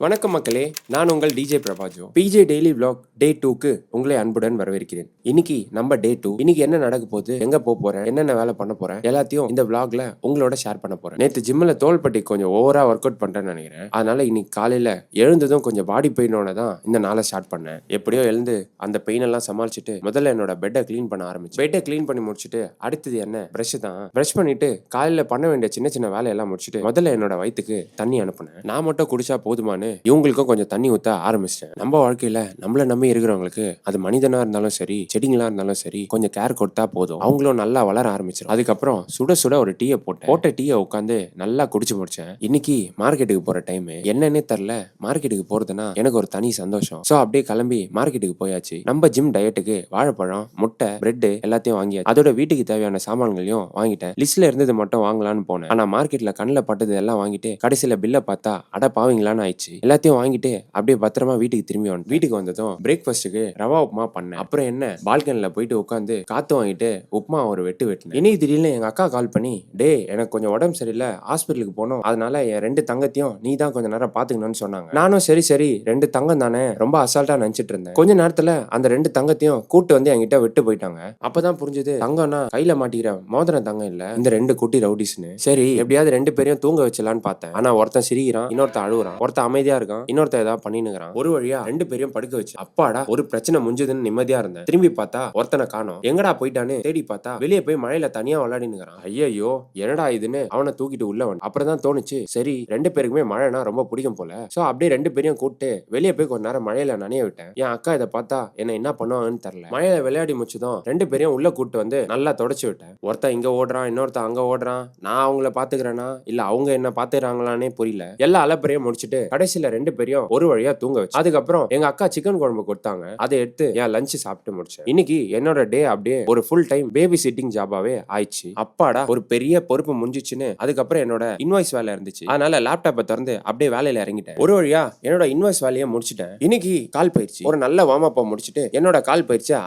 வணக்கம் மக்களே, நான் உங்கள் டிஜே பிரபாஜோ. பிஜே டெய்லி விளாக் டே 2க்கு உங்களை அன்புடன் வரவேற்கிறேன். இன்னைக்கு நம்ம டே 2. இன்னைக்கு என்ன நடக்க போகுது, எங்க போறேன், என்னென்ன வேலை பண்ண போறேன், எல்லாத்தையும் இந்த விளாக்ல உங்களோட ஷேர் பண்ண போறேன். நேத்து ஜிம்ல தோள்பட்டி கொஞ்சம் ஓவரா ஒர்க் அவுட் பண்றேன்னு நினைக்கிறேன். அதனால இன்னைக்கு காலையில எழுந்ததும் கொஞ்சம் பாடி பெயினோட தான் இந்த நாளை ஸ்டார்ட் பண்ணேன். எப்படியோ எழுந்து அந்த பெயின் எல்லாம் சமாளிச்சுட்டு முதல்ல என்னோட பெட்டை கிளீன் பண்ண ஆரம்பிச்சு. பெட்டை கிளீன் பண்ணி முடிச்சுட்டு அடுத்தது என்ன, பிரஷ் தான். பிரஷ் பண்ணிட்டு காலையில பண்ண வேண்டிய சின்ன சின்ன வேலையெல்லாம் முடிச்சுட்டு முதல்ல என்னோட வயிற்றுக்கு தண்ணி அனுப்புனேன். நான் மட்டும் குடிச்சா போதுமானு இவங்களுக்கும் கொஞ்சம் தண்ணி ஊத்த ஆரம்பிச்சிட்டேன். நம்ம வாழ்க்கையில நம்மள நம்பி இருக்கிறவங்களுக்கு, அது மனிதனா இருந்தாலும் சரி, செடிங்களா இருந்தாலும் சரி, கொஞ்சம் கேர் கொடுத்தா போதும், அவங்களும் நல்லா வளர ஆரம்பிச்சிடும். அதுக்கப்புறம் சுட சுட ஒரு டீயை போட்ட டீயை உட்காந்து நல்லா குடிச்சு முடிச்சேன். இன்னைக்கு மார்க்கெட்டுக்கு போற டைம் என்னன்னே தெரியல. மார்க்கெட்டுக்கு போறதுன்னா எனக்கு ஒரு தனி சந்தோஷம். சோ அப்படியே கிளம்பி மார்க்கெட்டுக்கு போயாச்சு. நம்ம ஜிம் டயட்டுக்கு வாழைப்பழம், முட்டை, பிரெட் எல்லாத்தையும் வாங்கியாச்சு. அதோட வீட்டுக்கு தேவையான சாமான்களையும் வாங்கிட்டேன். லிஸ்ட்ல இருந்தது மட்டும் வாங்கலாம்னு போனேன். ஆனா மார்க்கெட்ல கண்ணில் பட்டது எல்லாம் வாங்கிட்டு கடைசியில பில்ல பார்த்தா அட பாவீங்களான்னு ஆயிடுச்சு. எல்லாத்தையும் வாங்கிட்டு அப்படியே பத்திரமா வீட்டுக்கு திரும்பி வந்தேன். வீட்டுக்கு வந்ததும் பிரேக்ஃபாஸ்ட்டுக்கு ரவா உப்புமா பண்ணேன். அப்புறம் என்ன, பால்கனில போயிட்டு உட்காந்து காத்து வாங்கிட்டு உப்புமா ஒரு வெட்டினேன். இன்னைக்கு திடீர்னு எங்க அக்கா கால் பண்ணி, டே எனக்கு கொஞ்சம் உடம்பு சரியில்லை, ஹாஸ்பிட்டலுக்கு போனோம், அதனால என் 2 தங்கத்தையும் நீ தான் கொஞ்ச நேரம் பாத்துக்கணும்னு சொன்னாங்க. நானும் சரி சரி 2 தங்கம் தானே, ரொம்ப அசால்ட்டா நினைச்சிட்டு இருந்தேன். கொஞ்ச நேரத்துல அந்த 2 தங்கத்தையும் கூட்டு வந்து என்கிட்ட விட்டு போயிட்டாங்க. அப்பதான் புரிஞ்சது, தங்கம்னா கையில மாட்டிக்கிற மோதிரம் தங்கம் இல்ல, இந்த 2 குட்டி ரவுடிஸ்னு. சரி எப்படியாவது 2 பேரையும் தூங்க வச்சலான்னு பார்த்தேன். ஆனா ஒருத்தன் சிரிக்கிறான், இன்னொருத்தன் அழுகுறான், ஒருத்தன் அமைதியா இருக்கான், இன்னொருத்தன் ஏதாவது பண்ணினுங்கிறான். ஒரு வழியா 2 பேரையும் படுக்க வச்சு அப்பாடா ஒரு பிரச்சனை முடிஞ்சதுன்னு நிம்மதியா இருந்தேன். திரும்பி பார்த்தா ஒருத்தனை காணோம். எங்கடா போயிட்டான்னு தேடி பார்த்தா வெளியே போய் மழையில தனியா விளையாடினுங்கிறான். ஐயோ என்னடா இதுன்னு அவனை தூக்கிட்டு உள்ள வந்து அப்புறம் தான் தோணுச்சு, சரி 2 பேருக்குமே மழைனா ரொம்ப பிடிக்கும் போல. சோ அப்படியே 2 பேரையும் கூப்பிட்டு வெளியே போய் கொஞ்ச நேரம் மழையில நனைய விட்டேன். என் அக்கா இதை பார்த்தா என்ன பண்ணுவாங்கன்னு தெரியல. மழையில விளையாடி முடிச்சதும் 2 பேரையும் உள்ள கூப்பிட்டு வந்து நல்லா தொடச்சு விட்டேன். ஒருத்தன் இங்க ஓடுறான், இன்னொருத்தன் அங்க ஓடுறான். நான் அவங்கள பாத்துக்கிறேனா இல்ல அவங்க என்ன பாத்துக்கிறாங்களானே புரியல. எல்லா அலப்பறையும் முடிச்சுட்டு கடைசியில 2 பேரையும் ஒரு வழியா தூங்க வச்சு அதுக்கப்புறம் எங்க அக்கா சிக்கன் குழம்பு கொடுத்தாங்க. அதை எடுத்து என் லஞ்ச் சாப்பிட்டு முடிச்சேன். இன்னைக்கு என்னோட டே அப்படியே ஒரு ஃபுல் டைம் பேபி சிட்டிங் ஜாபாவே ஆயிடுச்சு. அப்பாடா ஒரு பெரிய பொறுப்பு முடிஞ்சிச்சுன்னு அதுக்கப்புறம் என்னோட இன்வாய்ஸ் வேலை இருந்துச்சு. அதனால லேப்டாப்பை திறந்து அப்படியே வேலையில இறங்கிட்டேன். ஒரு வழியா என்னோட இன்வாய்ஸ் வேலையை முடிச்சிட்டேன். இன்னைக்கு கால் பயிற்சி ஒரு நல்ல வார்ம் அப் முடிச்சுட்டு என்னோட கால் பயிற்சியை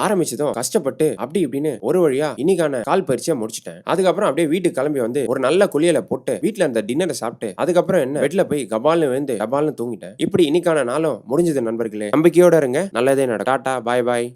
ஆரம்பிச்சதும் கஷ்டப்பட்டு அப்படி இப்படின்னு ஒரு வழியா இன்னைக்கான கால் பயிற்சியை முடிச்சிட்டேன். அதுக்கப்புறம் அப்படியே வீட்டுக்கு கிளம்பி வந்து ஒரு நல்ல குளியலை போட்டு வீட்டுல இருந்த டின்னரை சாப்பிட்டு அதுக்கப்புறம் என்ன பெட்ல போய் கபால்னு விழுந்து கபால்னு தூங்கிட்டேன். இப்படி இன்னைக்கான நாளும் முடிஞ்சது நண்பர்களே. நம்பிக்கையோட இருங்க, நல்லதே நடக்கும். டாடா, பாய் பாய்.